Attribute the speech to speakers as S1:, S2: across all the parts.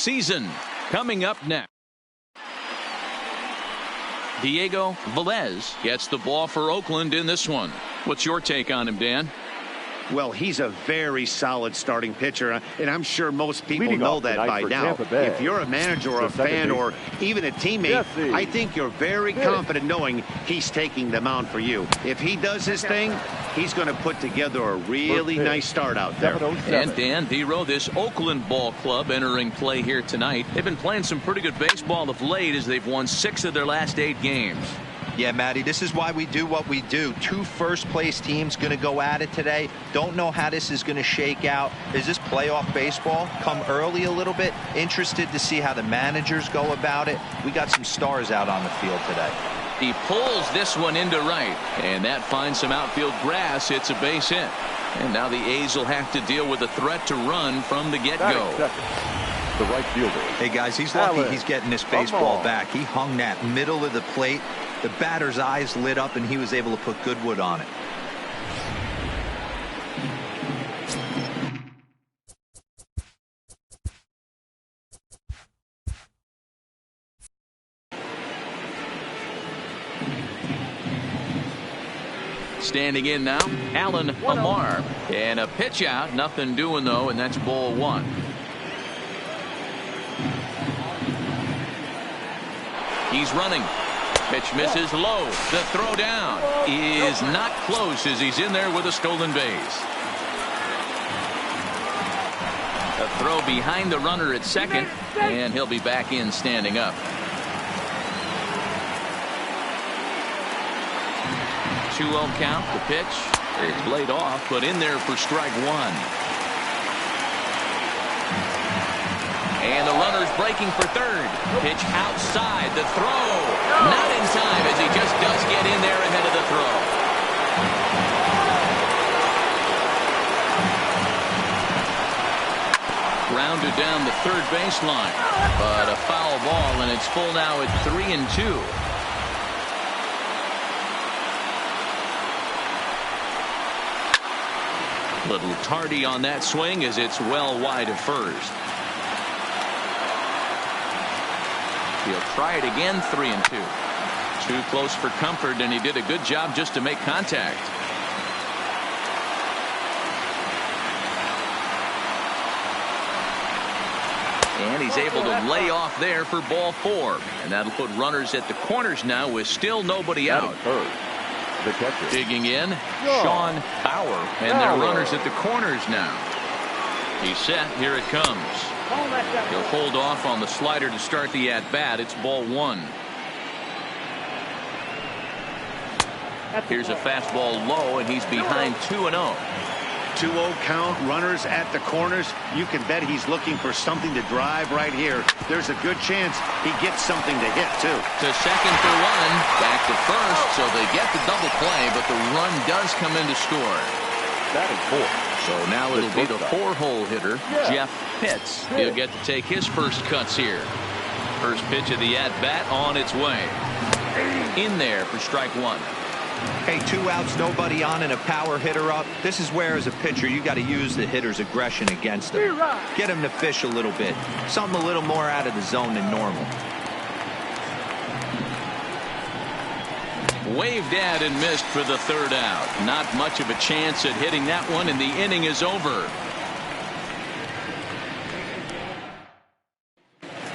S1: season. Coming up next, Diego Velez gets the ball for Oakland in this one. What's your take on him, Dan?
S2: Well, he's a very solid starting pitcher, and I'm sure most people know that by now. If you're a manager or a fan or even a teammate, I think you're very confident knowing he's taking the mound for you. If he does his thing, he's going to put together a really nice start out there.
S1: And Dan Dero, this Oakland ball club entering play here tonight. They've been playing some pretty good baseball of late as they've won 6 of their last 8 games.
S3: Yeah, Matty, this is why we do what we do. 2 first-place teams going to go at it today. Don't know how this is going to shake out. Is this playoff baseball? Come early a little bit. Interested to see how the managers go about it. We got some stars out on the field today.
S1: He pulls this one into right, and that finds some outfield grass. It's a base hit. And now the A's will have to deal with a threat to run from the get-go.
S4: The right fielder.
S3: Hey, guys, he's lucky he's getting this baseball back. He hung that middle of the plate. The batter's eyes lit up, and he was able to put Goodwood on it.
S1: Standing in now, Alan Amar. And a pitch out. Nothing doing, though, and that's ball 1. He's running. Pitch misses low. The throw down is not close as he's in there with a stolen base. A throw behind the runner at second, and he'll be back in standing up. 2-0 count. The pitch is laid off, but in there for strike 1. And the runner's breaking for third. Pitch outside. The throw. Not in time as he just does get in there ahead of the throw. Grounded down the third baseline. But a foul ball, and it's full now at 3-2. Little tardy on that swing as it's well wide of first. He'll try it again. 3-2. Too close for comfort, and he did a good job just to make contact. And he's able to lay off there for ball 4. And that'll put runners at the corners now with still nobody out.
S4: The catcher.
S1: Digging in, Sean Bauer. And they're runners at the corners now. He's set. Here it comes. He'll hold off on the slider to start the at-bat. It's ball 1. Here's a fastball low, and he's behind 2-0.
S2: 2-0 count, runners at the corners. You can bet he's looking for something to drive right here. There's a good chance he gets something to hit, too.
S1: To second for 1, back to first, so they get the double play, but the run does come in to score.
S4: Batting 4.
S1: So now it'll be the 4-hole hitter, Jeff Pitts. He'll get to take his first cuts here. First pitch of the at-bat on its way. In there for strike 1.
S3: Hey, 2 outs, nobody on, and a power hitter up. This is where, as a pitcher, you got to use the hitter's aggression against him. Get him to fish a little bit. Something a little more out of the zone than normal.
S1: Waved at and missed for the 3rd out. Not much of a chance at hitting that one, and the inning is over.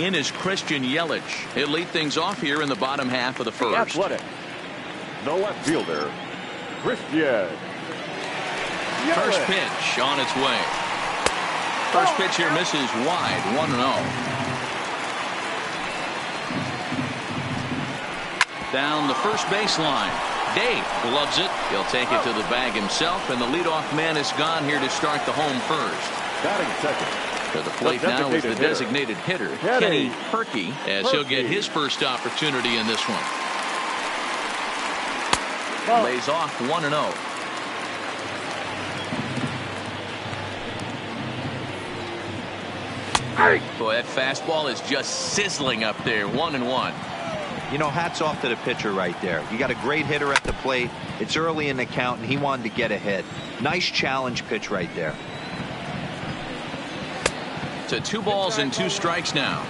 S1: In is Christian Yelich. He'll lead things off here in the bottom half of the first.
S4: Athletic. The left fielder, Christian Yelich.
S1: First pitch on its way. First pitch here misses wide. 1-0. Down the first baseline. Dave loves it. He'll take it to the bag himself, and the leadoff man is gone here to start the home first.
S4: Batting second.
S1: To the plate now is the designated hitter, Kenny Herky, as he'll get his first opportunity in this one. Lays off 1-0. Boy, that fastball is just sizzling up there. 1-1.
S3: You know, hats off to the pitcher right there. You got a great hitter at the plate. It's early in the count, and he wanted to get ahead. Nice challenge pitch right there.
S1: to 2 balls and 2 strikes now.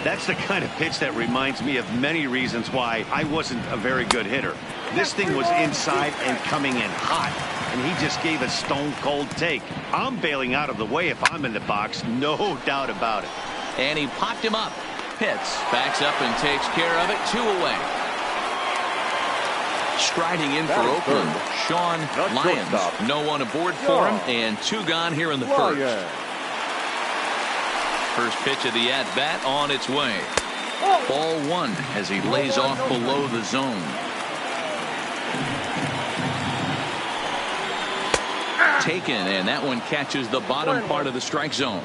S2: That's the kind of pitch that reminds me of many reasons why I wasn't a very good hitter. This thing was inside and coming in hot, and he just gave a stone-cold take. I'm bailing out of the way if I'm in the box, no doubt about it.
S1: And he popped him up. Pitts backs up and takes care of it. 2 away. Striding in for Oakland, Sean Lyons. No one aboard for him, and 2 gone here in the first. First pitch of the at-bat on its way. Ball 1 as he lays off below the zone. Taken, and that one catches the bottom part of the strike zone.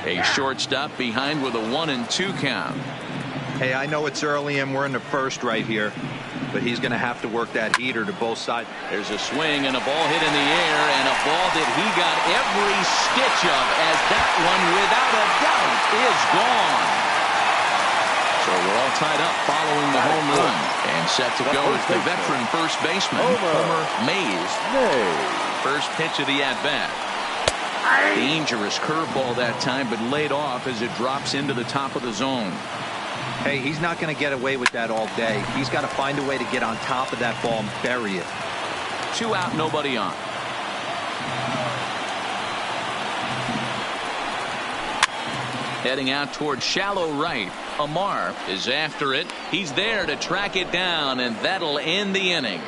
S1: A shortstop behind with a 1-2 count.
S3: Hey, I know it's early and we're in the first right here, but he's going to have to work that heater to both sides.
S1: There's a swing and a ball hit in the air, and a ball that he got every stitch of, as that one, without a doubt, is gone. So we're all tied up following the home run, and set to go is the veteran first baseman, Homer Mays. First pitch of the at-bat. Dangerous curveball that time, but laid off as it drops into the top of the zone.
S3: Hey, he's not going to get away with that all day. He's got to find a way to get on top of that ball and bury it.
S1: 2 out, nobody on. Heading out toward shallow right. Amar is after it. He's there to track it down, and that'll end the inning.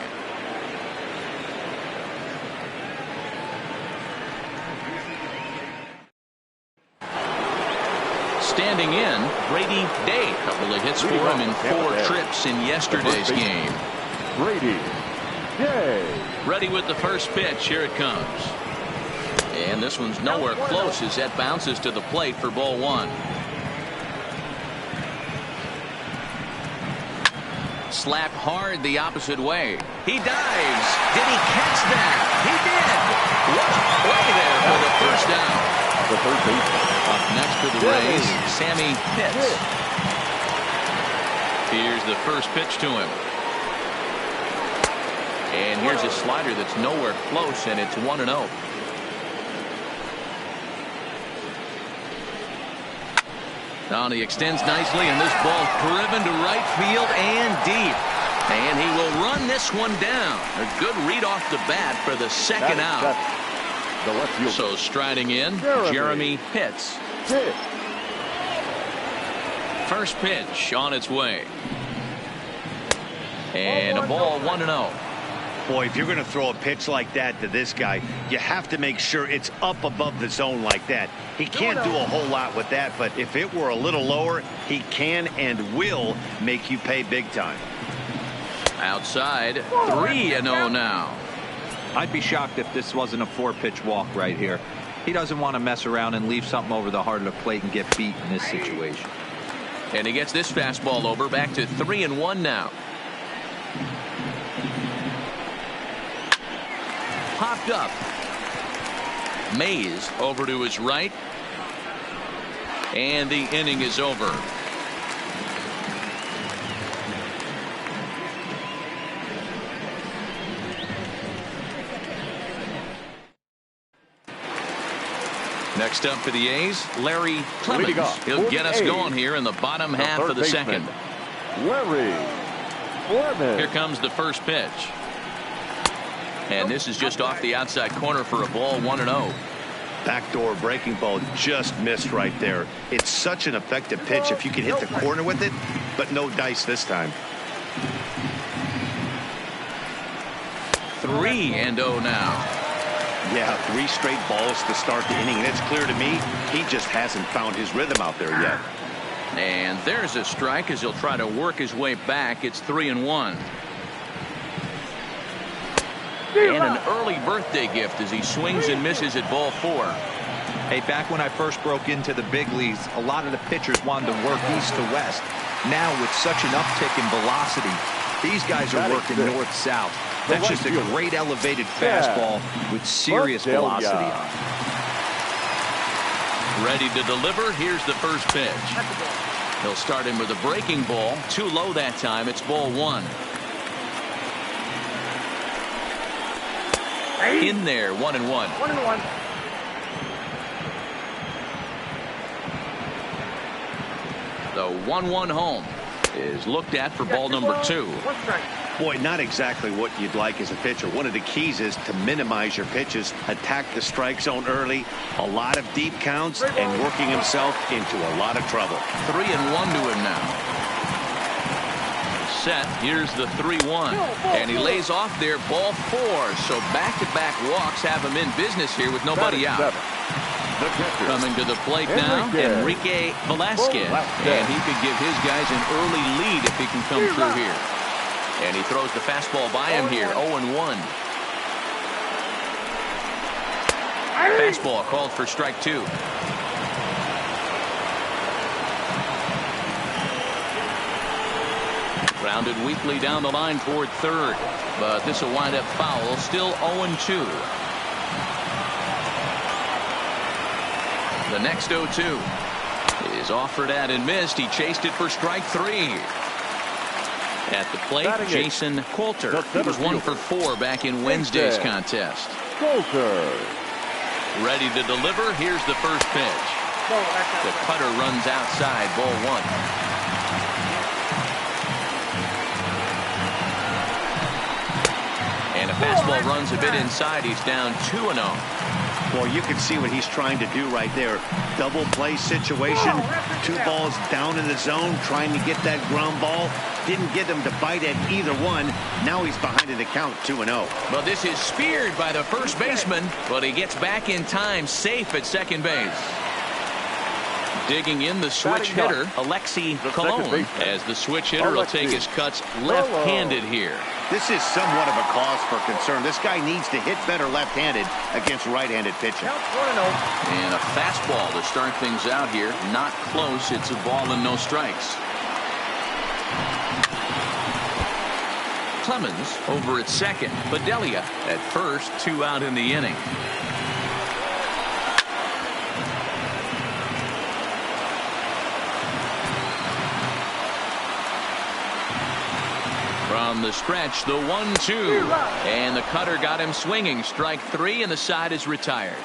S1: Standing in, Brady Day. A couple of hits for him in 4 trips in yesterday's game.
S4: Brady Day.
S1: Ready with the first pitch. Here it comes. And this one's nowhere close as that bounces to the plate for ball 1. Slapped hard the opposite way. He dives. Did he catch that? He did. What a play there for the first down.
S4: The third baseman.
S1: Up next for the Rays, Sammy Pitts. Here's the first pitch to him. And here's a slider that's nowhere close, and it's 1-0. Now he extends nicely, and this ball driven to right field and deep. And he will run this one down. A good read off the bat for the second out. So striding in, Jeremy Pitts. First pitch on its way. And a ball 1-0.
S2: Boy, if you're going to throw a pitch like that to this guy, you have to make sure it's up above the zone like that. He can't do a whole lot with that, but if it were a little lower, he can and will make you pay big time.
S1: Outside, 3-0 now.
S3: I'd be shocked if this wasn't a 4-pitch walk right here. He doesn't want to mess around and leave something over the heart of the plate and get beat in this situation.
S1: And he gets this fastball over, back to 3-1 now. Popped up. Mays over to his right. And the inning is over. Next up for the A's, Larry Clemens. He'll get us going here in the bottom half of the second.
S4: Larry Clemens.
S1: Here comes the first pitch. And this is just off the outside corner for a ball, 1-0.
S2: Backdoor breaking ball just missed right there. It's such an effective pitch if you can hit the corner with it, but no dice this time.
S1: 3-0 now.
S2: Yeah, 3 straight balls to start the inning, and it's clear to me he just hasn't found his rhythm out there yet.
S1: And there's a strike as he'll try to work his way back. It's 3-1. And an early birthday gift as he swings and misses at ball 4.
S3: Hey, back when I first broke into the big leagues, a lot of the pitchers wanted to work east to west. Now, with such an uptick in velocity, these guys are working north-south. That's just a great elevated fastball with serious velocity.
S1: Ready to deliver. Here's the first pitch. He'll start him with a breaking ball. Too low that time. It's ball 1. In there, 1-1.
S5: 1-1.
S1: The 1-1 home is looked at for ball number 2.
S2: Boy, not exactly what you'd like as a pitcher. One of the keys is to minimize your pitches, attack the strike zone early, a lot of deep counts, and working himself into a lot of trouble.
S1: 3-1 to him now. Set. Here's the 3-1. And he lays off there, ball 4. So back-to-back walks have him in business here with nobody out. Coming to the plate now, Enrique Velasquez. And he could give his guys an early lead if he can come through here. And he throws the fastball by him here, 0-1. Fastball called for strike 2. Grounded weakly down the line toward third. But this will wind up foul, still 0-2. The next 0-2 is offered at and missed. He chased it for strike 3. At the plate, Jason Coulter. He was 1 for 4 back in Wednesday's contest.
S4: Coulter.
S1: Ready to deliver. Here's the first pitch. The cutter runs outside, ball 1. And a fastball runs a bit inside. He's down 2-0.
S2: Well, you can see what he's trying to do right there. Double play situation. 2 balls down in the zone, trying to get that ground ball. Didn't get him to bite at either one. Now he's behind in the count, 2-0.
S1: Well, this is speared by the first baseman, but he gets back in time, safe at second base. Digging in the switch hitter, Alexi Colon, as the switch hitter will take his cuts left-handed here.
S2: This is somewhat of a cause for concern. This guy needs to hit better left-handed against right-handed pitching.
S1: And a fastball to start things out here. Not close. It's a ball and no strikes. Clemens over at second. Bedelia at first. 2 out in the inning. From the stretch, the 1-2. And the cutter got him swinging. Strike 3, and the side is retired.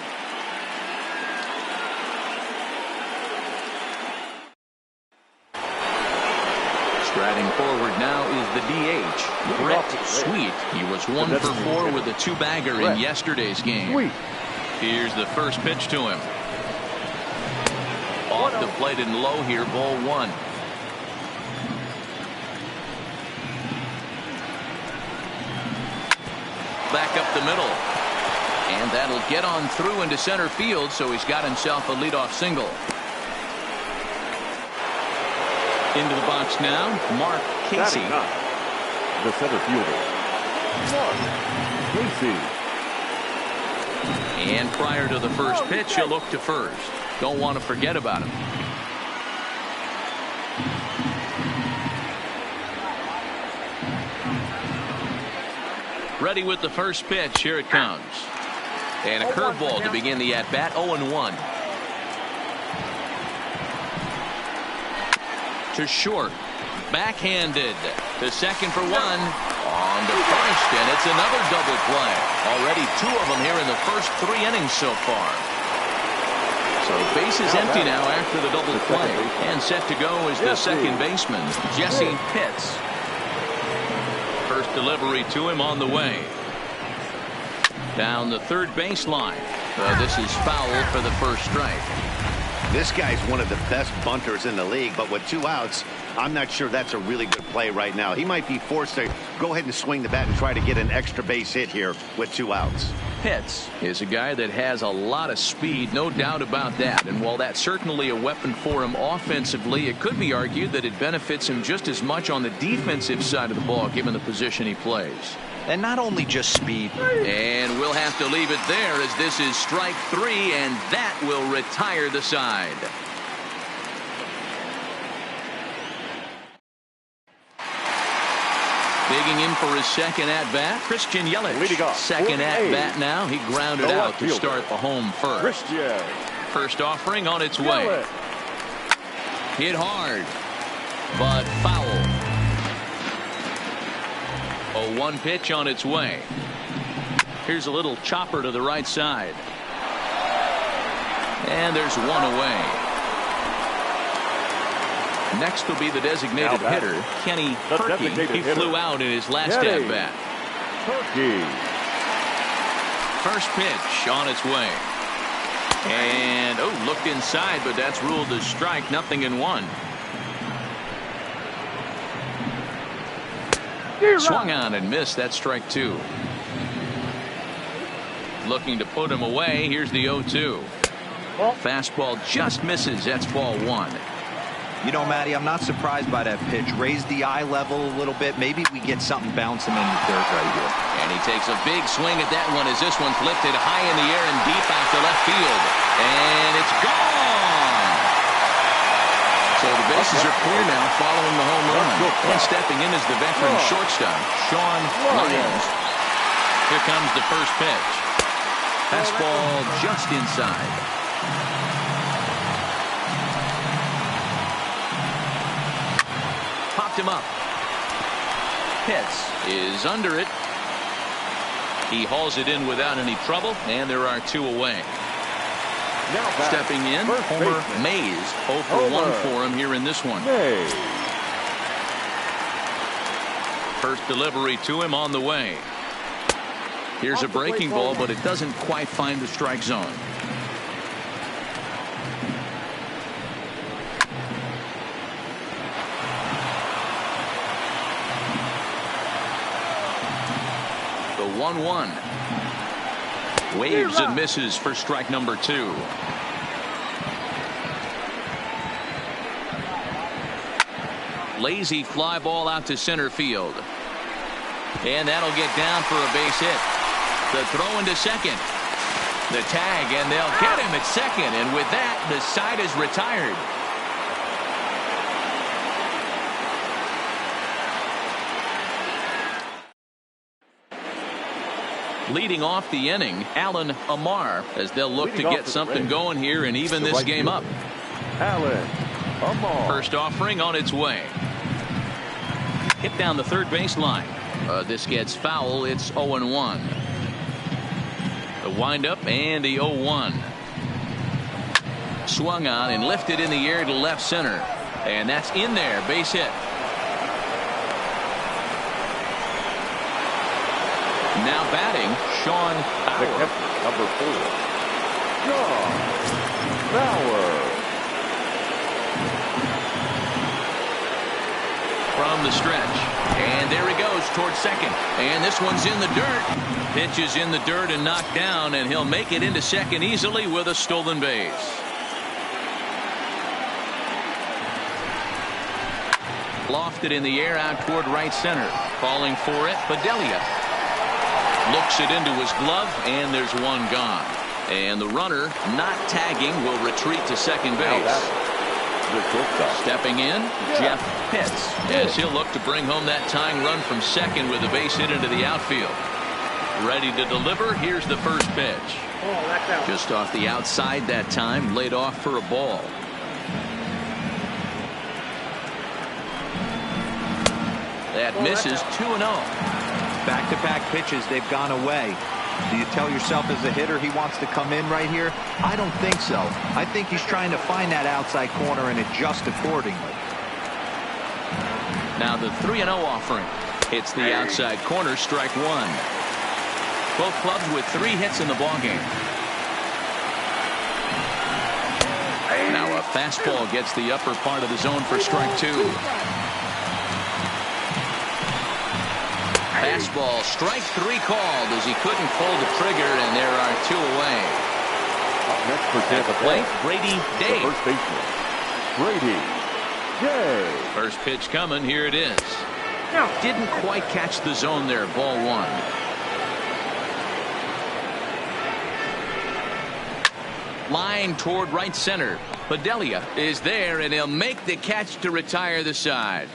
S1: Striding forward now is the DH, Brett Sweet. He was 1 for 4 with a 2-bagger in yesterday's game. Here's the first pitch to him. Off the plate and low here, ball 1. Back up the middle. And that'll get on through into center field, so he's got himself a leadoff single. Into the box now, Mark Casey.
S4: The center fielder, Mark Casey.
S1: And prior to the first pitch, he'll look to first. Don't want to forget about him. Ready with the first pitch. Here it comes. And a curveball to begin the at-bat. 0-1. To short. Backhanded. To second for 1. On to first. And it's another double play. Already 2 of them here in the first 3 innings so far. So base is empty now after the double play. And set to go is the second baseman, Jesse Pitts. First delivery to him on the way. Down the third baseline. This is foul for the first strike.
S2: This guy's one of the best bunters in the league, but with 2 outs, I'm not sure that's a really good play right now. He might be forced to go ahead and swing the bat and try to get an extra base hit here with 2 outs.
S1: Pitts is a guy that has a lot of speed, no doubt about that. And while that's certainly a weapon for him offensively, it could be argued that it benefits him just as much on the defensive side of the ball, given the position he plays.
S3: And not only just speed.
S1: And we'll have to leave it there, as this is strike 3, and that will retire the side. Digging in for his second at-bat, Christian Yelich. Second at-bat now. He grounded out to start the home first. First offering on its way. Hit hard, but foul. A 1 pitch on its way. Here's a little chopper to the right side. And there's one away. Next will be the designated hitter, Kenny Turkey. He flew out in his last at-bat. First pitch on its way. And, looked inside, but that's ruled a strike. 0-1. Swung on and missed. That's strike 2. Looking to put him away. Here's the 0-2. Fastball just misses. That's ball 1.
S3: You know, Matty, I'm not surprised by that pitch. Raise the eye level a little bit. Maybe we get something bouncing in the dirt right here.
S1: And he takes a big swing at that one as this one's lifted high in the air and deep out to left field. And it's gone. So the bases are clear now following the home run. And stepping in is the veteran shortstop, Sean Lyons. Here comes the first pitch. Fastball just inside. Popped him up. Pitts is under it. He hauls it in without any trouble, and there are 2 away. Stepping in, Homer Mays. 0 for 1 for him here in this one. First delivery to him on the way. Here's a breaking ball, but it doesn't quite find the strike zone. The 1-1. Waves and misses for strike number 2. Lazy fly ball out to center field. And that'll get down for a base hit. The throw into second. The tag, and they'll get him at second. And with that, the side is retired. Leading off the inning, Alan Amar, as they'll look to get something going here and even this game up.
S4: Alan Amar.
S1: First offering on its way. Hit down the third baseline. This gets foul. It's 0-1. The windup and the 0-1. Swung on and lifted in the air to left center. And that's in there. Base hit. Now batting, Sean Bauer.
S4: Number 4. Sean Bauer.
S1: From the stretch. And there he goes towards second. And this one's in the dirt. Pitch is in the dirt and knocked down, and he'll make it into second easily with a stolen base. Lofted in the air out toward right center. Falling for it, Bedelia. Looks it into his glove, and there's one gone. And the runner, not tagging, will retreat to second base. Stepping in, Jeff Pitts, as he'll look to bring home that tying run from second with a base hit into the outfield. Ready to deliver. Here's the first pitch. Just off the outside that time, laid off for a ball. That misses. 2-0.
S3: Back-to-back pitches, they've gone away. Do you tell yourself as a hitter he wants to come in right here? I don't think so. I think he's trying to find that outside corner and adjust accordingly.
S1: Now the 3-0 offering. Hits the outside corner, strike 1. Both clubs with 3 hits in the ballgame. Now a fastball gets the upper part of the zone for strike 2. Fastball, strike 3 called as he couldn't pull the trigger, and there are 2 away.
S4: Next for
S1: At the plate, Brady Day.
S4: First baseman, Brady Day.
S1: First pitch coming. Here it is. Didn't quite catch the zone there. Ball 1. Line toward right center. Bedelia is there, and he'll make the catch to retire the side.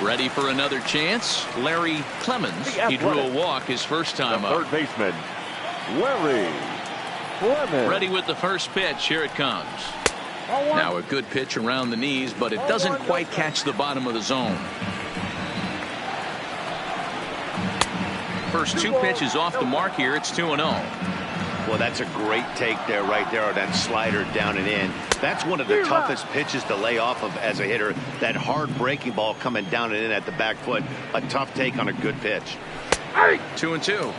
S1: Ready for another chance. Larry Clemens. He drew a walk his first time up.
S4: Third baseman, Larry Clemens.
S1: Ready with the first pitch. Here it comes. Now a good pitch around the knees, but it doesn't quite catch the bottom of the zone. First two pitches off the mark here. It's 2-0.
S2: Well, that's a great take there, right there, on that slider down and in. That's one of the toughest pitches to lay off of as a hitter. That hard breaking ball coming down and in at the back foot. A tough take on a good pitch.
S1: 2-2.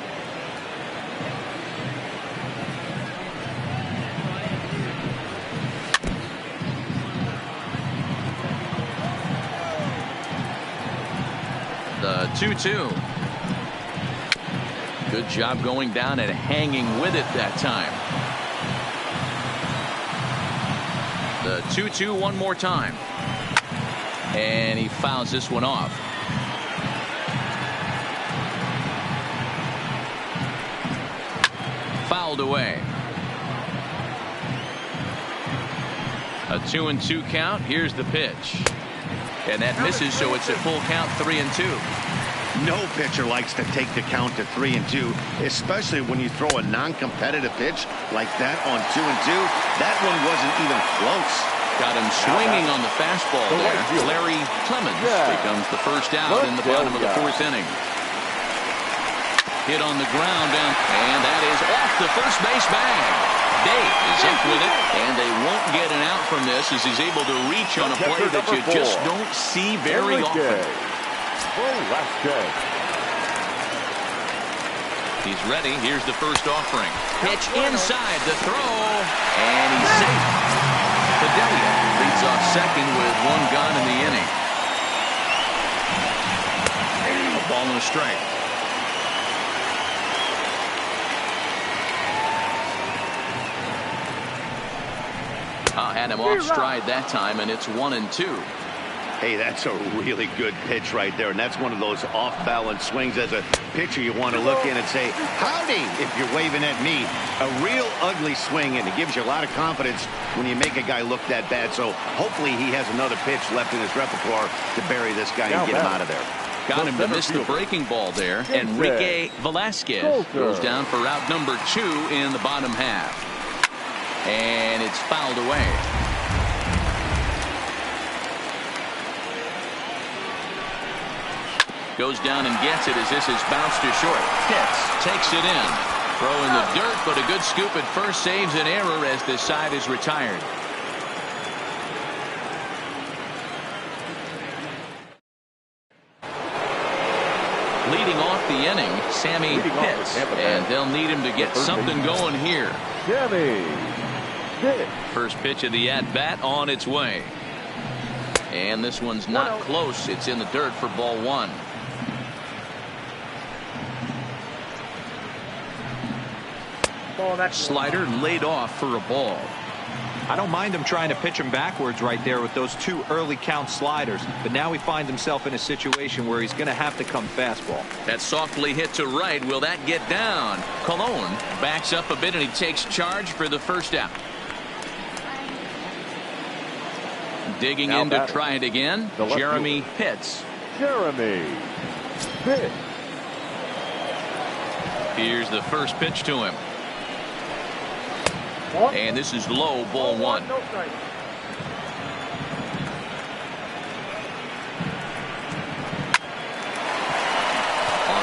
S1: The 2-2. Good job going down and hanging with it that time. The 2-2 one more time. And he fouls this one off. Fouled away. A 2-2 count. Here's the pitch. And that misses, so it's a full count, 3-2.
S2: No pitcher likes to take the count to 3-2, especially when you throw a non-competitive pitch like that on 2-2. That one wasn't even close.
S1: Got him swinging on the fastball there. Larry Clemens becomes the first out in the bottom of the fourth inning. Hit on the ground, and that is off the first base bag. Dave is up with it, and they won't get an out from this as he's able to reach on a play that you just don't see very often. He's ready. Here's the first offering. Pitch inside the throw, and he's safe. Fidelia leads off second with one gone in the inning. A ball and a strike. Had him off stride that time, and it's 1-2.
S2: Hey, that's a really good pitch right there, and that's one of those off-balance swings. As a pitcher, you want to look in and say, howdy, if you're waving at me. A real ugly swing, and it gives you a lot of confidence when you make a guy look that bad. So hopefully he has another pitch left in his repertoire to bury this guy and get him out of there.
S1: Got him to miss the breaking ball there. Enrique Velasquez goes down for out number 2 in the bottom half. And it's fouled away. Goes down and gets it as this is bounced to short. Hits, takes it in. Throw in the dirt, but a good scoop at first saves an error as this side is retired. Leading off the inning, Sammy Pitts, and they'll need him to get something going here. First pitch of the at-bat on its way. And this one's not close. It's in the dirt for ball 1. Slider laid off for a ball.
S3: I don't mind him trying to pitch him backwards right there with those 2 early count sliders, but now he finds himself in a situation where he's going to have to come fastball.
S1: That softly hit to right. Will that get down? Colon backs up a bit and he takes charge for the first out. Digging now in to try it again. Jeremy Pitts. Here's the first pitch to him. And this is low, ball 1. On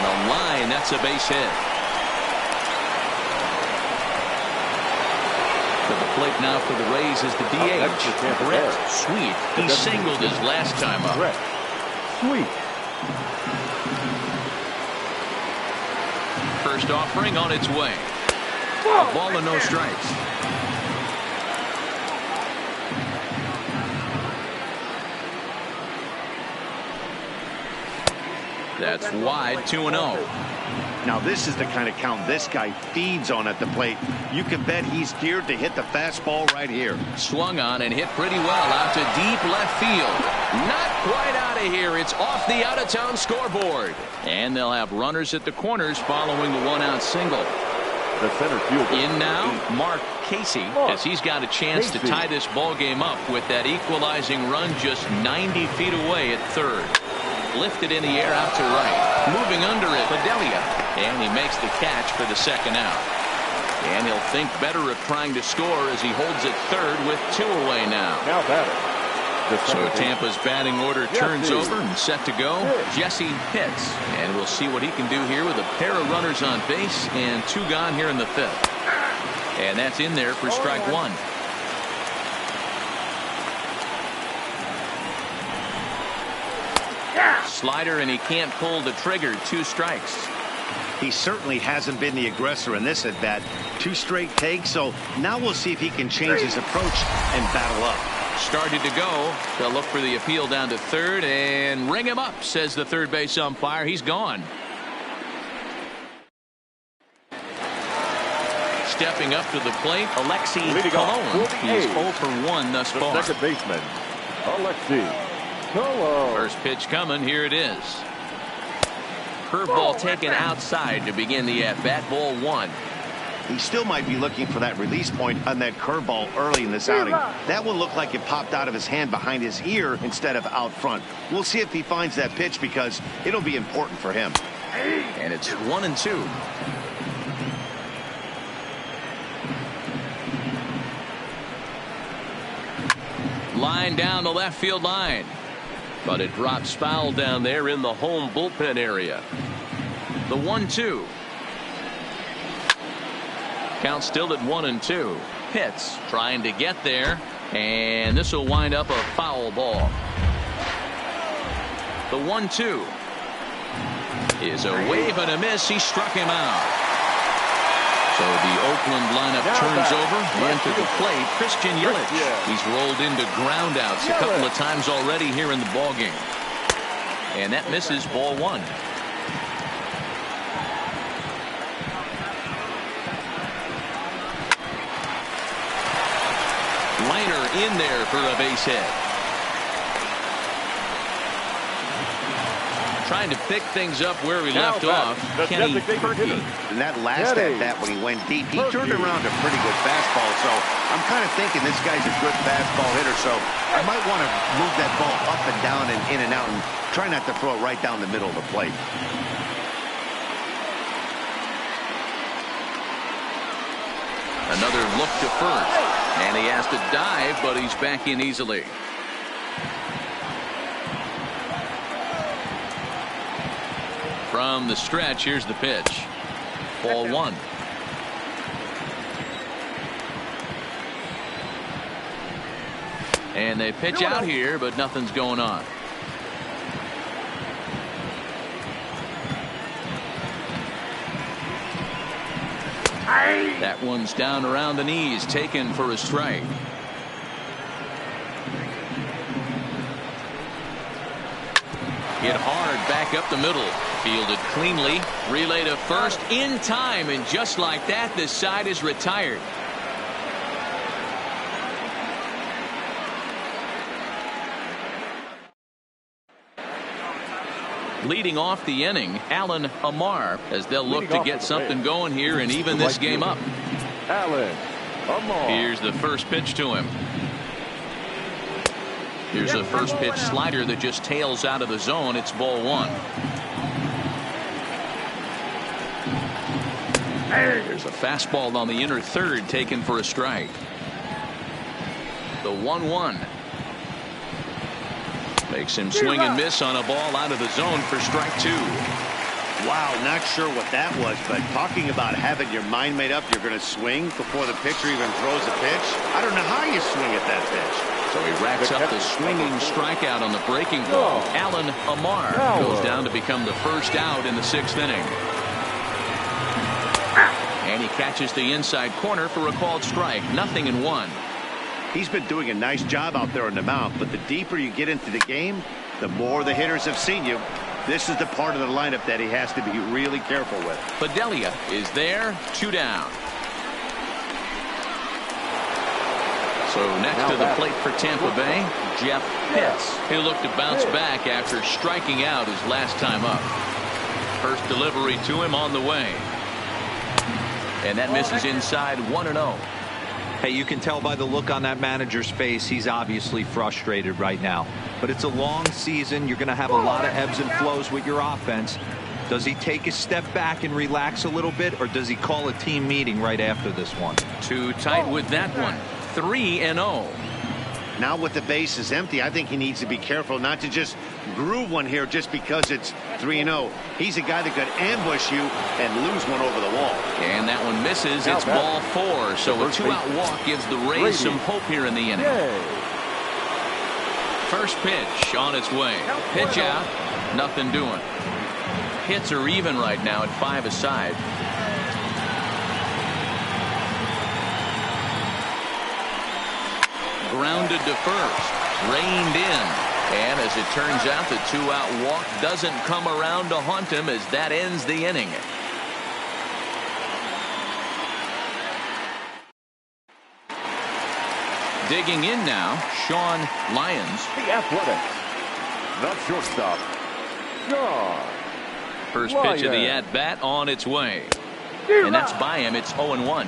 S1: a line, that's a base hit. To the plate now for the Rays is the DH, Brett Sweet. He singled his last time up.
S4: Brett Sweet.
S1: First offering on its way. A ball and no strikes. That's wide, 2-0.
S2: Now this is the kind of count this guy feeds on at the plate. You can bet he's geared to hit the fastball right here.
S1: Swung on and hit pretty well out to deep left field. Not quite out of here. It's off the out-of-town scoreboard. And they'll have runners at the corners following the one-out single.
S4: The center fielder.
S1: In now, Mark Casey, as he's got a chance to tie this ball game up with that equalizing run just 90 feet away at third. Lifted in the air out to right. Moving under it, Fidelia. And he makes the catch for the second out. And he'll think better of trying to score as he holds it third with 2 away now.
S4: Now batter.
S1: So Tampa's batting order turns over and set to go. Jesse Pitts. And we'll see what he can do here with a pair of runners on base and 2 gone here in the 5th. And that's in there for strike 1. Slider, and he can't pull the trigger. 2 strikes.
S2: He certainly hasn't been the aggressor in this at bat. 2 straight takes, so now we'll see if he can change his approach and battle up.
S1: Started to go. They'll look for the appeal down to third and ring him up, says the third base umpire. He's gone. Stepping up to the plate, Alexi Colon. He's 0 for 1 thus far.
S4: The second baseman, Alexi Colon.
S1: First pitch coming. Here it is. Curveball taken outside to begin the at-bat. Ball 1.
S2: He still might be looking for that release point on that curveball early in this outing. That one looked like it popped out of his hand behind his ear instead of out front. We'll see if he finds that pitch because it'll be important for him.
S1: And it's 1-2. Line down the left field line. But it drops foul down there in the home bullpen area. The 1-2. Count still at 1-2. Pitts trying to get there, and this will wind up a foul ball. The 1-2 is a wave and a miss. He struck him out. So the Oakland lineup turns over. Into the plate, Christian Yelich. He's rolled into groundouts a couple of times already here in the ballgame. And that misses. Ball 1. Liner in there for a base hit. Trying to pick things up where we left off. Kenny Purkey.
S2: And that last at bat when he went deep, he turned around a pretty good fastball. So I'm kind of thinking this guy's a good fastball hitter. So I might want to move that ball up and down and in and out and try not to throw it right down the middle of the plate.
S1: Another look to first. And he has to dive, but he's back in easily. From the stretch, here's the pitch. Ball 1. And they pitch out here, but nothing's going on. That one's down around the knees, taken for a strike. Hit hard back up the middle. Fielded cleanly. Relay to first in time. And just like that, this side is retired. Leading off the inning, Alan Amar, as they'll look to get something going here and even this game up.
S4: Alan Amar.
S1: Here's the first pitch to him. Here's the first pitch slider that just tails out of the zone. It's ball 1. There's a fastball on the inner third taken for a strike. The 1-1. Makes him swing and miss on a ball out of the zone for strike 2.
S2: Wow, not sure what that was, but talking about having your mind made up, you're going to swing before the pitcher even throws a pitch. I don't know how you swing at that pitch.
S1: So he racks up the swinging strikeout on the breaking ball. Alan Amar goes down to become the first out in the 6th inning. And he catches the inside corner for a called strike. 0-1.
S2: He's been doing a nice job out there on the mound, but the deeper you get into the game, the more the hitters have seen you. This is the part of the lineup that he has to be really careful with.
S1: Fidelia is there. 2 down. So next to the plate for Tampa Bay, Jeff Pitts. He'll look to bounce back after striking out his last time up. First delivery to him on the way. And that misses inside. 1-0.
S3: Hey, you can tell by the look on that manager's face, he's obviously frustrated right now. But it's a long season. You're going to have a lot of ebbs and flows with your offense. Does he take a step back and relax a little bit, or does he call a team meeting right after this one?
S1: Too tight with that one. 3-0.
S2: Now with the bases empty, I think he needs to be careful not to just groove one here just because it's 3-0. He's a guy that could ambush you and lose one over the wall.
S1: And that one misses. It's ball 4. So a 2-out walk gives the Rays some hope here in the inning. First pitch on its way. Pitch out. Nothing doing. Hits are even right now at 5 aside. Grounded to first. Reined in. And as it turns out, the 2-out walk doesn't come around to haunt him as that ends the inning. Digging in now, Sean Lyons.
S4: The Athletics. Not shortstop. Sean
S1: First pitch of the at-bat on its way. And that's by him. It's 0-1.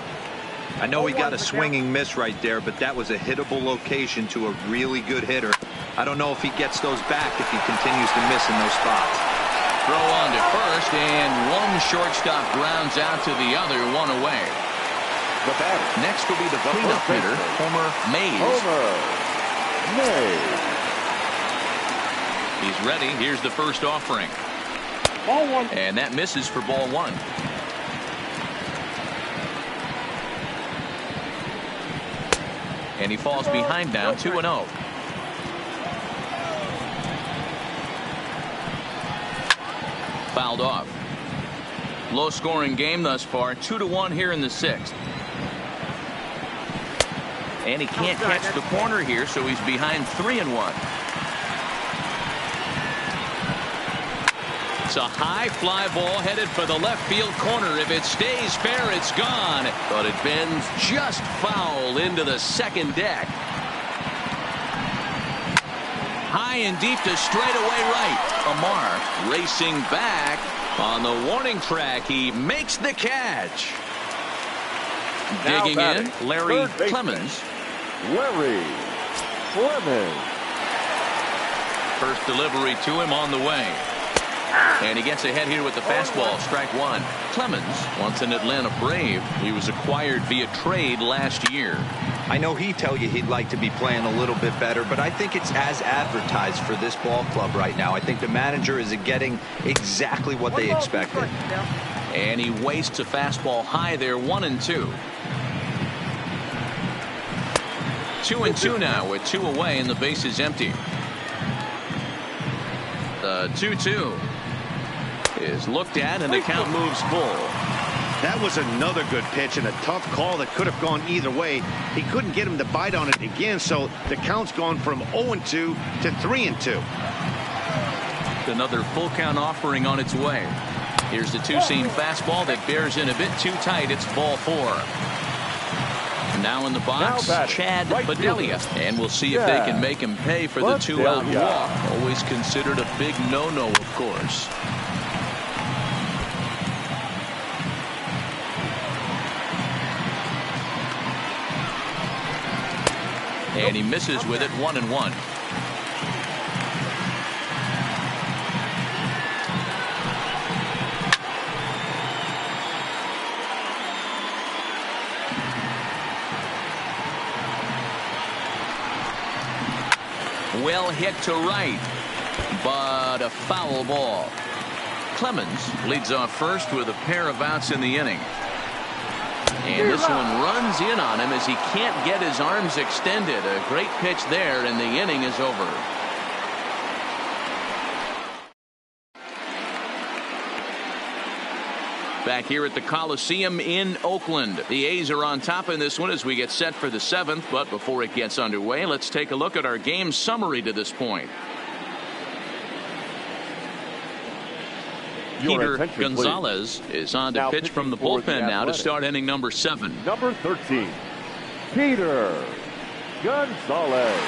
S3: I know he got a swinging miss right there, but that was a hittable location to a really good hitter. I don't know if he gets those back if he continues to miss in those spots.
S1: Throw on to first, and one shortstop grounds out to the other, one away.
S4: The batter.
S1: Next will be the cleanup hitter, Homer Mays.
S4: Homer Mays.
S1: He's ready. Here's the first offering.
S4: Ball 1.
S1: And that misses for ball 1. And he falls behind now, 2-0. Fouled off. Low scoring game thus far, 2-1 here in the 6th. And he can't catch the corner here, so he's behind 3-1. It's a high fly ball headed for the left field corner. If it stays fair, it's gone. But it bends just foul into the second deck. High and deep to straightaway right. Amar racing back on the warning track. He makes the catch. Digging in, Larry Clemens.
S4: Larry Clemens.
S1: First delivery to him on the way. And he gets ahead here with the fastball, strike 1. Clemens, once an Atlanta Brave, he was acquired via trade last year.
S3: I know he'd tell you he'd like to be playing a little bit better, but I think it's as advertised for this ball club right now. I think the manager is getting exactly what they expected.
S1: And he wastes a fastball high there, 1-2. 2-2 now with 2 away and the base is empty. The 2-2 is looked at and the count moves full.
S2: That was another good pitch and a tough call that could have gone either way. He couldn't get him to bite on it again, so the count's gone from 0-2 to 3-2.
S1: Another full count offering on its way. Here's the two-seam fastball that bears in a bit too tight. It's ball 4. Now in the box, Chad Bedelia. And we'll see if they can make him pay for the 2-out walk. Always considered a big no-no, of course. And he misses with it, 1-1. Well hit to right, but a foul ball. Clemens leads off first with a pair of outs in the inning. And this one runs in on him as he can't get his arms extended. A great pitch there, and the inning is over. Back here at the Coliseum in Oakland. The A's are on top in this one as we get set for the 7th. But before it gets underway, let's take a look at our game summary to this point. Peter Gonzalez is on to pitch from the bullpen now to start inning number 7.
S4: Number 13, Peter Gonzalez.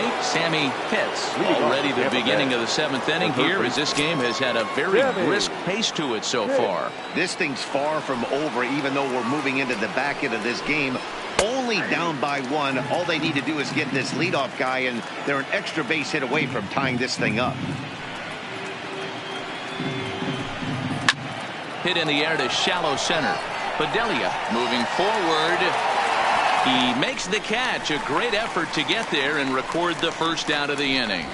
S1: right, Sammy Pitts. Already the beginning of the 7th inning here, as this game has had a very brisk pace to it so far.
S2: This thing's far from over, even though we're moving into the back end of this game. Only down by 1. All they need to do is get this leadoff guy, and they're an extra base hit away from tying this thing up.
S1: Hit in the air to shallow center. Bedelia moving forward. He makes the catch. A great effort to get there and record the first out of the inning.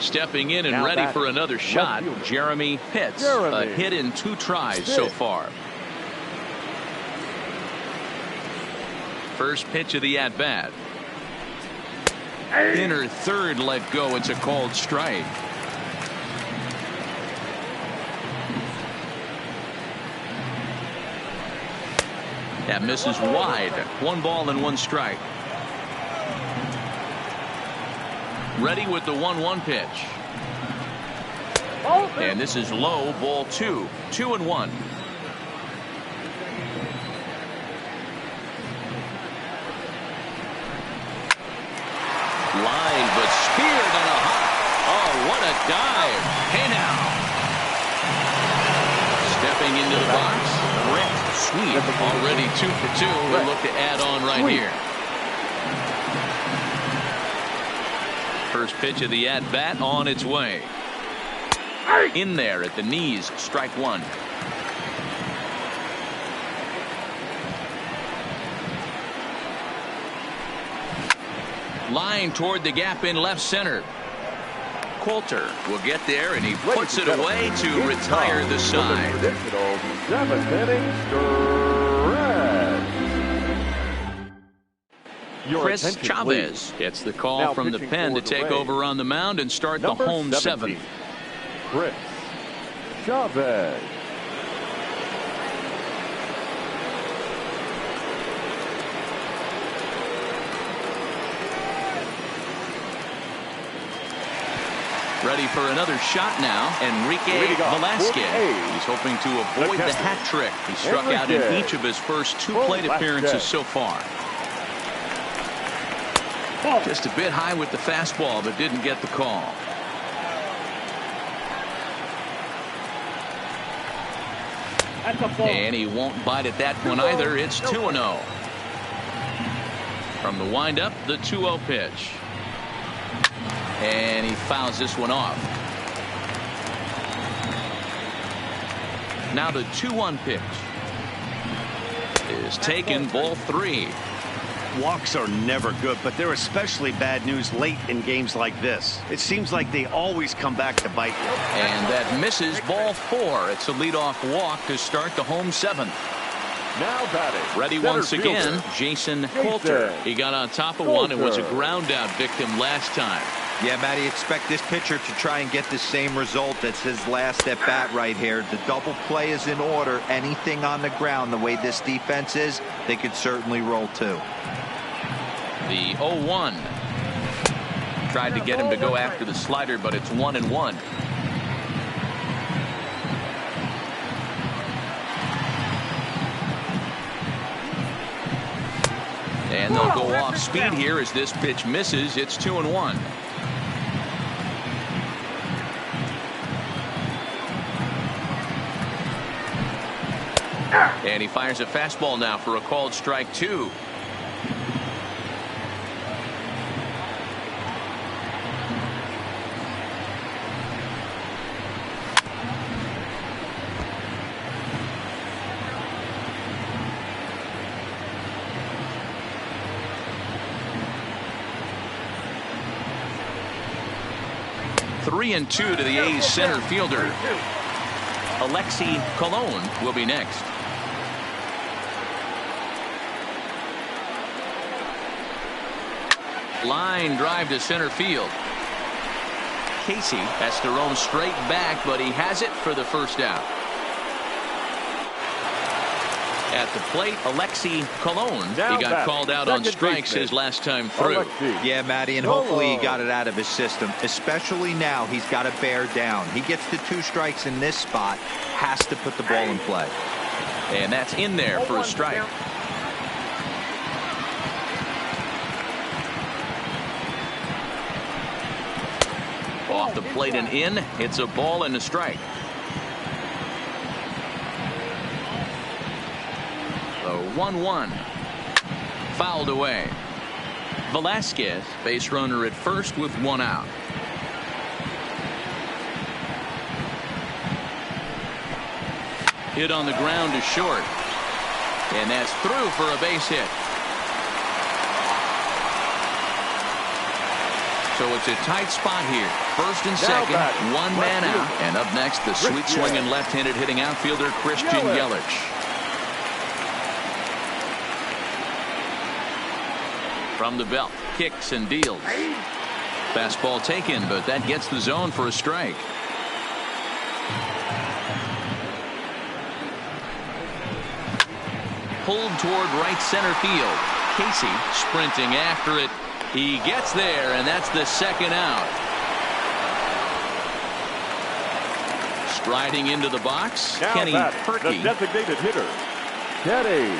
S1: Stepping in and
S4: now
S1: ready for another shot, Jeremy Pitts. A hit in 2 tries so far. First pitch of the at-bat. Inner third let go. It's a called strike. That misses wide. 1 ball and 1 strike. Ready with the 1-1 pitch. And this is low, ball 2. 2-1. Line, but speared on a hop. Oh, what a dive. Hey now. Stepping into the box. Brett Sweet. Already 2 for 2. We'll look to add on right here. First pitch of the at-bat on its way. In there at the knees. Strike 1. Line toward the gap in left center. Coulter will get there, and he puts it away to retire the side. Chris Chavez gets the call from the pen to take over on the mound and start the home 7th.
S4: Chris Chavez.
S1: Ready for another shot now, Enrique Velasquez. He's hoping to avoid the hat trick. He struck out in each of his first 2 plate appearances so far. Just a bit high with the fastball, but didn't get the call. And he won't bite at that one either. It's 2-0. From the windup, the 2-0 pitch. And he fouls this one off. Now the 2-1 pitch is taken, ball 3.
S2: Walks are never good, but they're especially bad news late in games like this. It seems like they always come back to bite you.
S1: And that misses, ball 4. It's a leadoff walk to start the home 7th.
S4: Now batting.
S1: Ready once again, Jason Coulter. He got on top of one and was a ground out victim last time.
S3: Yeah, Matty, expect this pitcher to try and get the same result as his last at bat right here. The double play is in order. Anything on the ground, the way this defense is, they could certainly roll too.
S1: The 0-1. Tried to get him to go after the slider, but it's 1-1. And they'll go off speed here as this pitch misses. It's 2-1. And he fires a fastball now for a called strike 2. Three and 2 to the A's center fielder. Alexi Colon will be next. Line drive to center field. Casey has to roam straight back, but he has it for the first out. At the plate, Alexi Colon. He got called out on strikes his last time through.
S3: Yeah, Matty, and hopefully he got it out of his system. Especially now, he's got to bear down. He gets the 2 strikes in this spot, has to put the ball in play.
S1: And that's in there for a strike. Off the plate and in. It's a ball and a strike. The 1-1. Fouled away. Velasquez, base runner at first with one out. Hit on the ground to short. And that's through for a base hit. So it's a tight spot here. First and second, one man out. And up next, the sweet swinging left-handed hitting outfielder Christian Yelich. From the belt, kicks and deals. Fastball taken, but that gets the zone for a strike. Pulled toward right center field. Casey sprinting after it. He gets there, and that's the second out. Striding into the box,
S4: now
S1: Kenny Purkey.
S4: The designated hitter, Kenny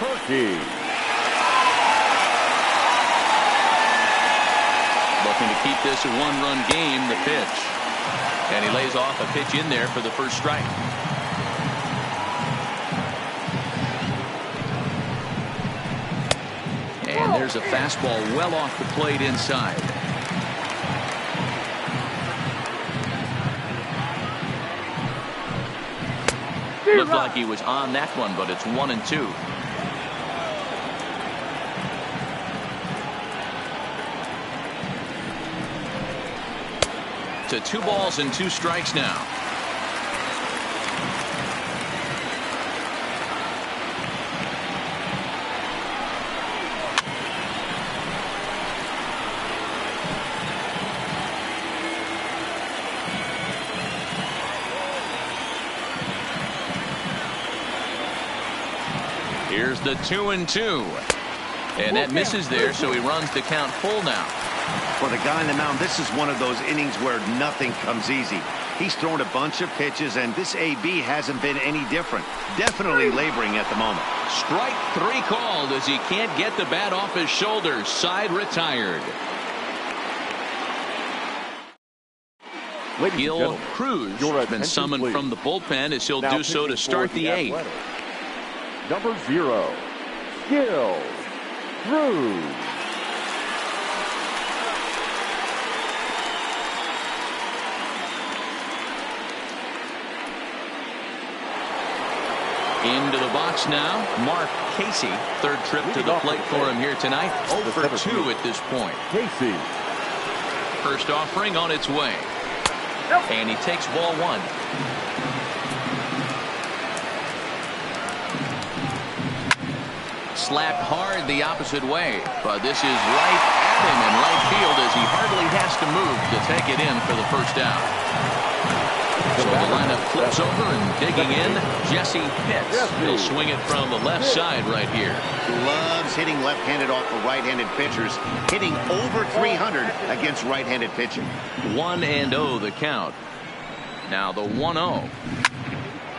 S4: Purkey.
S1: Looking to keep this a one-run game, the pitch. And he lays off a pitch in there for the first strike. And there's a fastball well off the plate inside. Looked like he was on that one, but it's 1-2. To 2 balls and 2 strikes now. Here's the 2-2. And that misses there, so he runs the count full now.
S2: For the guy on the mound, this is one of those innings where nothing comes easy. He's thrown a bunch of pitches, and this AB hasn't been any different. Definitely laboring at the moment.
S1: Strike 3 called as he can't get the bat off his shoulders. Side retired. Gil Cruz has been summoned from the bullpen as he'll do so to start the 8th.
S4: Number 0, Gil Cruz.
S1: Into the box now, Mark Casey. Third trip to the plate for him here tonight. 0 for 2 at this point.
S4: Casey.
S1: First offering on its way. And he takes ball 1. Slapped hard the opposite way, but this is right at him in right field as he hardly has to move to take it in for the first out. So the lineup flips over and digging in, Jesse Pitts. He'll swing it from the left side right here.
S2: Loves hitting left-handed off of right-handed pitchers, hitting over 300 against right-handed pitching.
S1: 1-0 the count. Now the 1-0.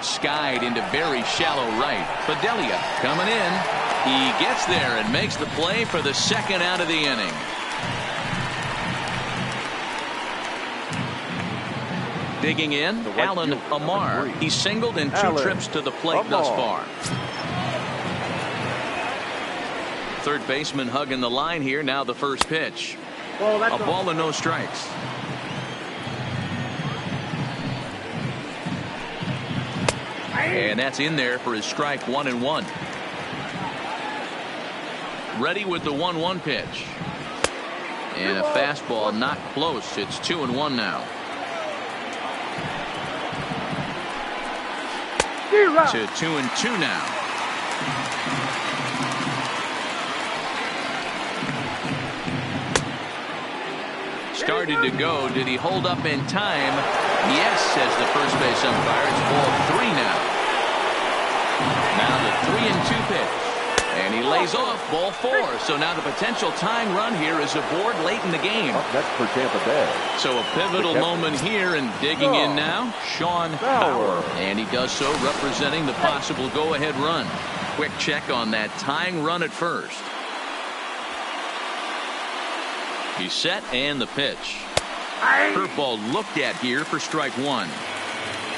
S1: Skied into very shallow right. Fidelia coming in. He gets there and makes the play for the second out of the inning. Digging in, Alan Amar. He's singled in 2 trips to the plate thus far. Third baseman hugging the line here. Now the first pitch. A ball and no strikes. And that's in there for his strike 1-1. Ready with the 1-1 pitch. And a fastball not close. It's 2-1 now. To 2-2 now. Started to go. Did he hold up in time? Yes, says the first base umpire. It's ball 3 now. Now the 3-2 pitch. And he lays off ball 4. So now the potential tying run here is aboard late in the game.
S4: Up next for Tampa Bay.
S1: So a pivotal moment here, and digging in now, Sean Bauer. And he does so representing the possible go-ahead run. Quick check on that tying run at first. He's set and the pitch. Curveball looked at here for strike one.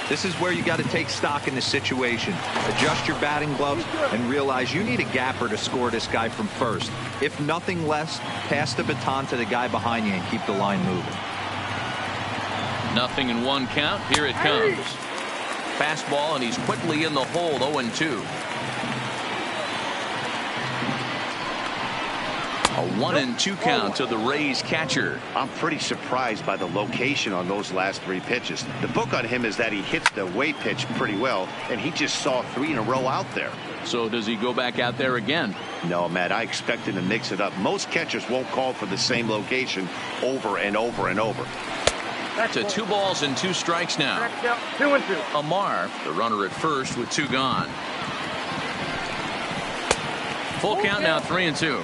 S3: This is where you got to take stock in the situation. Adjust your batting gloves and realize you need a gapper to score this guy from first. If nothing less, pass the baton to the guy behind you and keep the line moving.
S1: 0-1 count. Here it comes. Fastball, and he's quickly in the hole. 0-2. A 1-2 count to the Rays catcher.
S2: I'm pretty surprised by the location on those last three pitches. The book on him is that he hits the weight pitch pretty well, and he just saw 3 in a row out there.
S1: So does he go back out there again?
S2: No, Matt, I expect him to mix it up. Most catchers won't call for the same location over and over and over.
S1: To 2 balls and 2 strikes now.
S5: 2-2.
S1: Amar, the runner at first with 2 gone. Full count now, 3-2.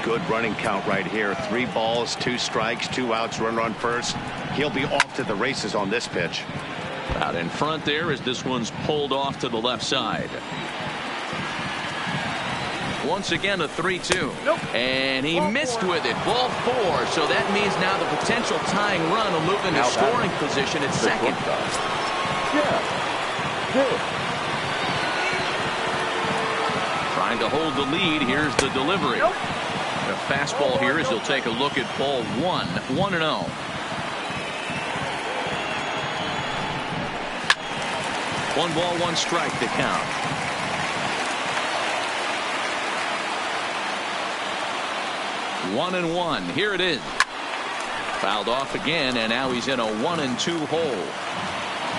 S2: Good running count right here. 3 balls, 2 strikes, 2 outs, runner on first. He'll be off to the races on this pitch.
S1: Out in front there as this one's pulled off to the left side. Once again a 3-2. And he missed with it. Ball 4. So that means now the potential tying run will move into scoring position at second. Trying to hold the lead. Here's the delivery. A fastball here as he'll take a look at ball 1. 1-0. One ball, 1 strike to count. One and 1. Here it is. Fouled off again, and now he's in a 1-2 hole.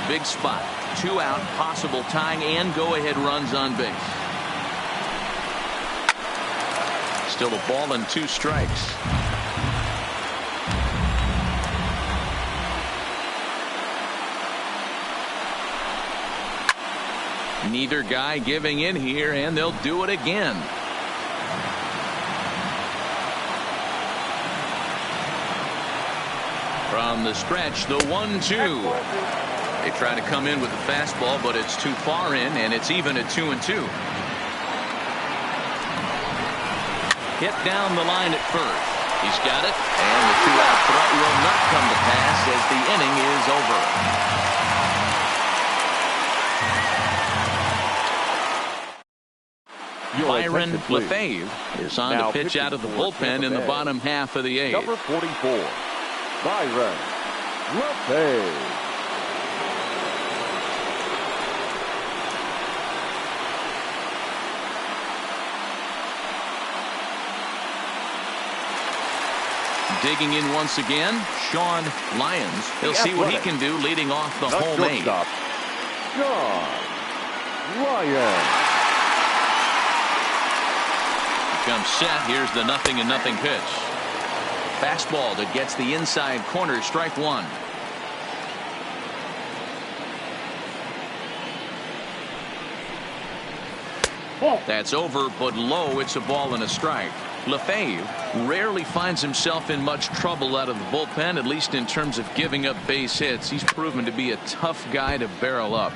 S1: Big spot. 2 out, possible tying and go-ahead runs on base. Still a ball and 2 strikes. Neither guy giving in here, and they'll do it again. From the stretch, the 1-2. They try to come in with the fastball, but it's too far in, and it's even at 2-2. Hit down the line at first. He's got it, and the 2-out threat will not come to pass as the inning is over. Byron Lefebvre is on to pitch out of the bullpen in the bottom half of the 8th.
S4: Number 44, Byron Lefebvre.
S1: Digging in once again, Sean Lyons. He'll see what he can do leading off the home 8.
S4: Sean Lyons.
S1: Comes set. Here's the 0-0 pitch. Fastball that gets the inside corner. Strike 1. That's over, but low. It's a ball and a strike. Lefebvre rarely finds himself in much trouble out of the bullpen, at least in terms of giving up base hits. He's proven to be a tough guy to barrel up.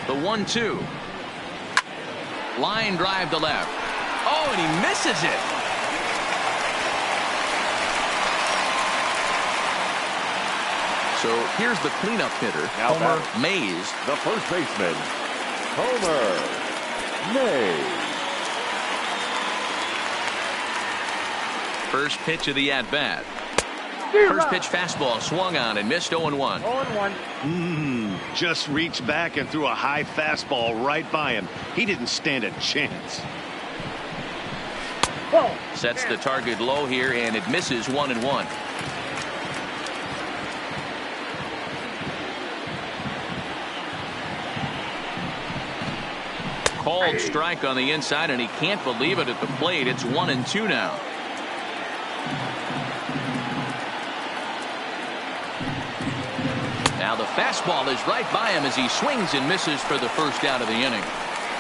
S1: The 1-2. Line drive to left. Oh, and he misses it. So here's the cleanup hitter, Homer Mays.
S4: The first baseman, Homer Mays.
S1: First pitch of the at-bat. First pitch fastball swung on and missed. 0-1.
S5: 0-1.
S2: Just reached back and threw a high fastball right by him. He didn't stand a chance.
S1: Sets the target low here, and it misses. 1-1. Called strike on the inside, and he can't believe it at the plate. It's 1-2 now. Now the fastball is right by him as he swings and misses for the first out of the inning.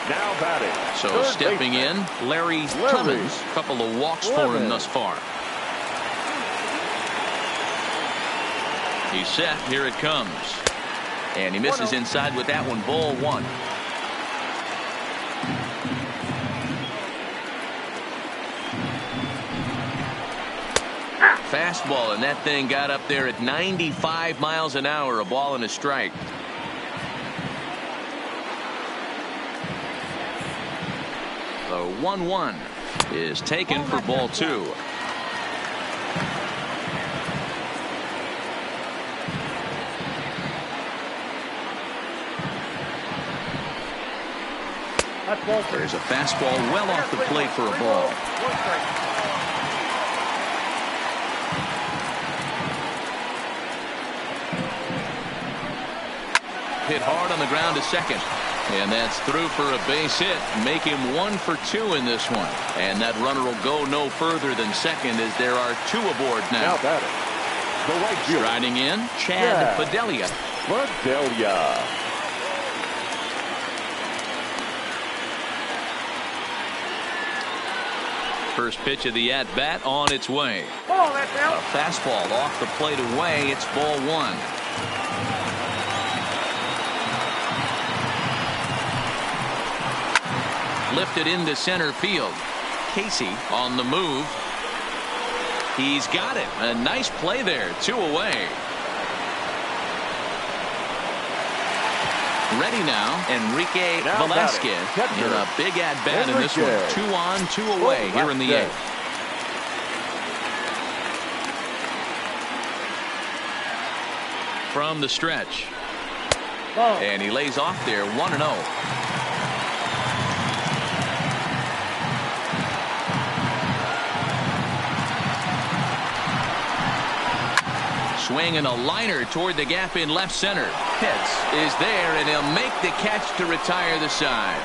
S4: Now batting.
S1: So stepping in, Larry Clemens. A couple of walks for him thus far. He's set. Here it comes. And he misses inside with that one. Ball 1. fastball, and that thing got up there at 95 miles an hour. A ball and a strike. The 1-1 is taken for ball 2. There's a fastball well off the plate for a ball. Hit hard on the ground to second. And that's through for a base hit. Make him 1 for 2 in this one. And that runner will go no further than second as there are 2 aboard now.
S4: Now batter, the right fielder.
S1: Riding in, Chad Fidelia.
S4: Fidelia.
S1: First pitch of the at-bat on its way. A fastball off the plate away. It's ball 1. Lifted into center field. Casey on the move. He's got it. A nice play there. 2 away. Ready now, Enrique Velasquez in a big at-bat in this one. 2 on, 2 away here in the 8th. From the stretch. And he lays off there 1-0. Swing and a liner toward the gap in left center. Pitts is there, and he'll make the catch to retire the side.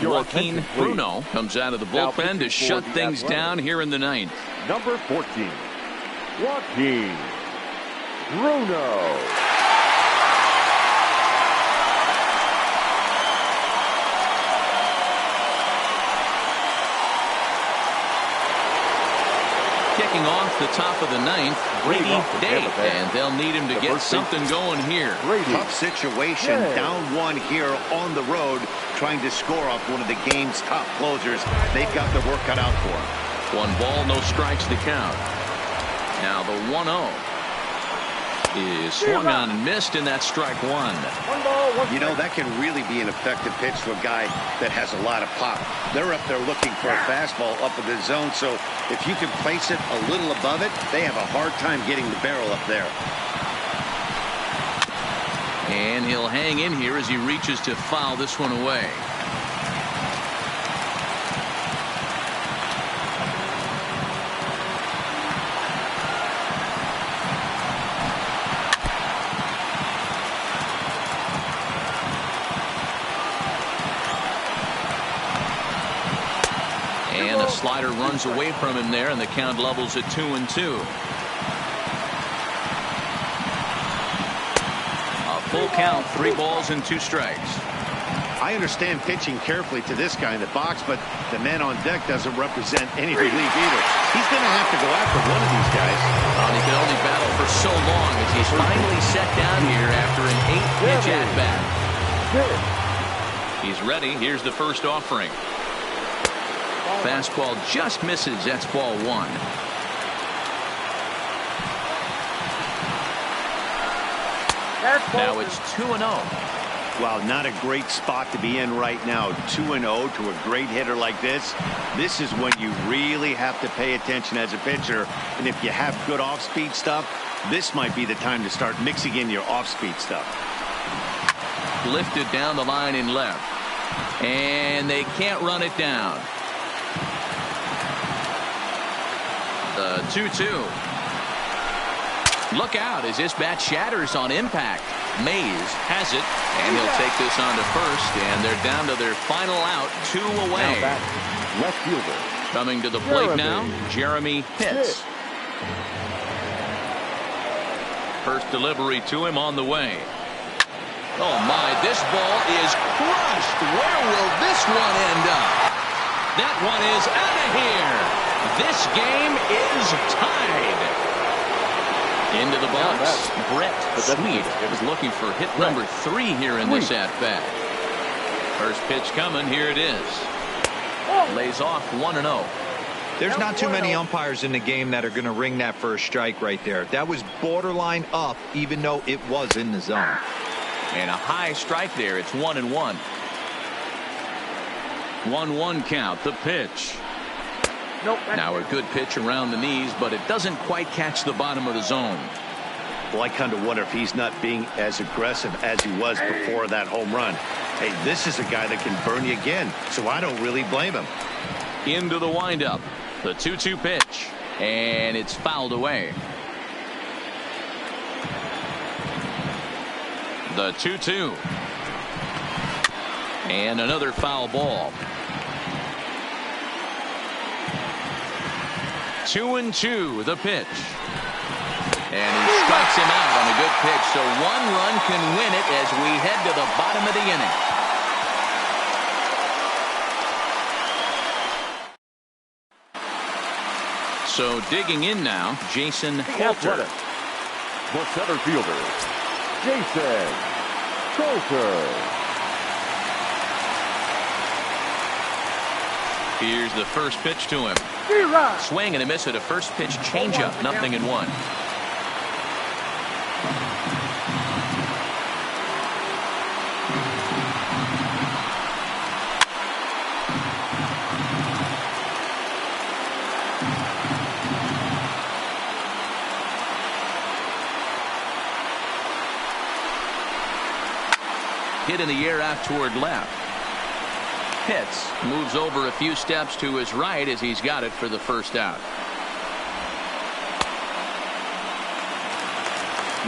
S1: Joaquin Bruno comes out of the bullpen to shut things down here in the 9th.
S4: Number 14, Joaquin Bruno.
S1: Kicking off the top of the 9th, Brady Day, and they'll need him to get something going here.
S2: Tough situation, down 1 here on the road, trying to score off one of the game's top closers. They've got their work cut out for them.
S1: 1 ball, no strikes to count. Now the 1-0 is swung on and missed, and that's strike 1.
S2: You know, that can really be an effective pitch to a guy that has a lot of pop. They're up there looking for a fastball up in the zone, so if you can place it a little above it, they have a hard time getting the barrel up there.
S1: And he'll hang in here as he reaches to foul this one away. And a slider runs away from him there, and the count levels at 2-2. A full count, 3 balls and 2 strikes.
S2: I understand pitching carefully to this guy in the box, but the man on deck doesn't represent any relief either. He's going to have to go after one of these guys.
S1: Well, he could only battle for so long as he's finally set down here after an 8-pitch at-bat. He's ready. Here's the first offering. Fastball just misses. That's ball 1. Now it's 2-0.
S2: Wow, not a great spot to be in right now. 2-0 to a great hitter like this. This is when you really have to pay attention as a pitcher. And if you have good off-speed stuff, this might be the time to start mixing in your off-speed stuff.
S1: Lifted down the line in left. And they can't run it down. The 2-2. Look out as this bat shatters on impact. Mays has it, and he'll take this on to first, and they're down to their final out, 2 away.
S4: Left fielder.
S1: Coming to the plate now, Jeremy Pitts. First delivery to him on the way. Oh my, this ball is crushed. Where will this one end up? That one is out of here. This game is tied. Into the box, Brett Sweet is looking for hit number 3 here in this at-bat. First pitch coming. Here it is. Lays off 1-0.
S3: There's not too many umpires in the game that are going to ring that first strike right there. That was borderline up, even though it was in the zone.
S1: And a high strike there. It's 1-1. 1-1 count. The pitch.
S5: Nope.
S1: Now a good pitch around the knees, but it doesn't quite catch the bottom of the zone.
S2: Well, I kind of wonder if he's not being as aggressive as he was before that home run. Hey, this is a guy that can burn you again, so I don't really blame him.
S1: Into the windup. The 2-2 pitch. And it's fouled away. The 2-2. And another foul ball. 2-2 the pitch. And he strikes him out on a good pitch. So one run can win it as we head to the bottom of the inning. So digging in now, Jason Coulter.
S4: The center fielder, Jason Coulter.
S1: Here's the first pitch to him. Swing and a miss at a first pitch changeup. 0-1. Hit in the air out toward left. Pitts moves over a few steps to his right as he's got it for the first out.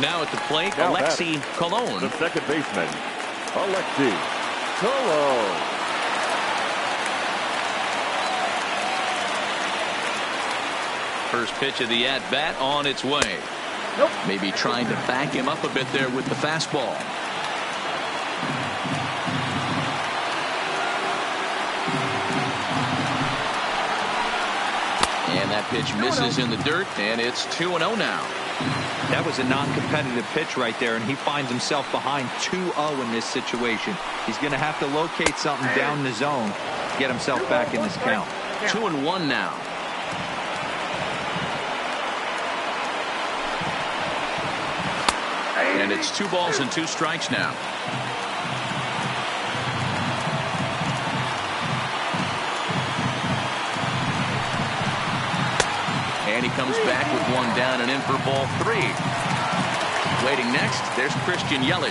S1: Now at the plate, Alexi Colon.
S4: The second baseman, Alexi Colon.
S1: First pitch of the at-bat on its way.
S5: Nope.
S1: Maybe trying to back him up a bit there with the fastball. And that pitch misses in the dirt, and it's 2-0 now.
S3: That was a non-competitive pitch right there, and he finds himself behind 2-0 in this situation. He's going to have to locate something down the zone to get himself back in this count.
S1: 2-1 now. And it's 2 balls and 2 strikes now. And he comes back with 1 down and in for ball 3. Waiting next, there's Christian Yelich.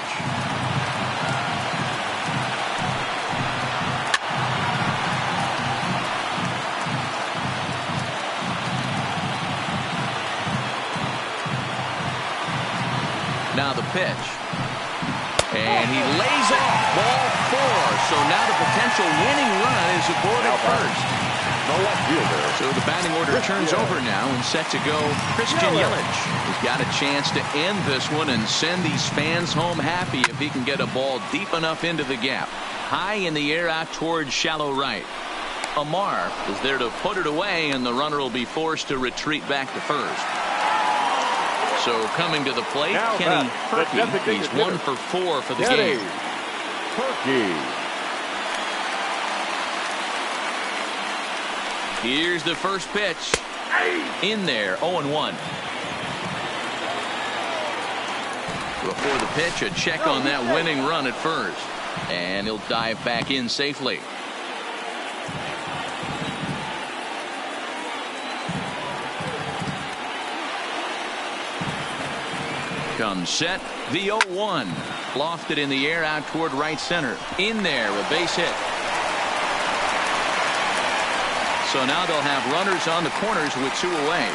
S1: Now the pitch. And he lays off ball 4. So now the potential winning run is aboard at first. So the batting order turns over now and set to go Christian Yelich. He's got a chance to end this one and send these fans home happy if he can get a ball deep enough into the gap. High in the air out towards shallow right. Amar is there to put it away, and the runner will be forced to retreat back to first. So coming to the plate, Kenny Purkey. He's 1 for 4 for the game.
S4: Purkey.
S1: Here's the first pitch. In there, 0-1. Before the pitch, a check on that winning run at first. And he'll dive back in safely. Comes set, the 0-1. Lofted in the air out toward right center. In there, a base hit. So now they'll have runners on the corners with 2 away.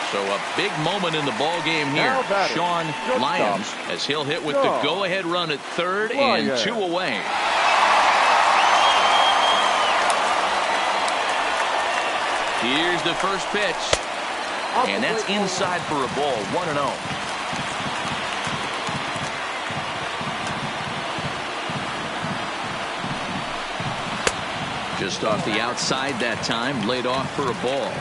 S1: So a big moment in the ball game here. Sean Lyons, as he'll hit with the go-ahead run at third and 2 away. Here's the first pitch. And that's inside for a ball. 1-0. Just off the outside that time, laid off for a ball.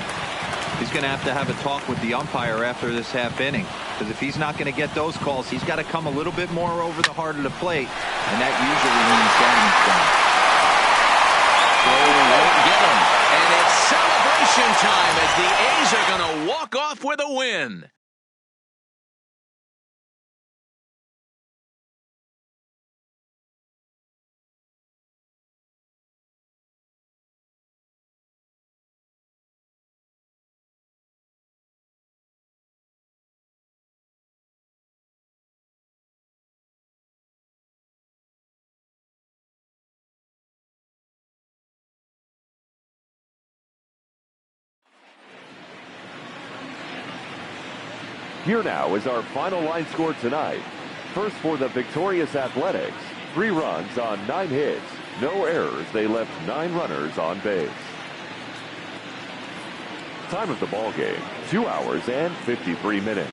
S3: He's going to have a talk with the umpire after this half inning. Because if he's not going to get those calls, he's got to come a little bit more over the heart of the plate, and that usually means Downey's done.
S1: Won't get him. And it's celebration time as the A's are going to walk off with a win.
S4: Here now is our final line score tonight. First for the victorious Athletics, 3 runs on 9 hits. No errors. They left 9 runners on base. Time of the ball game, 2 hours and 53 minutes.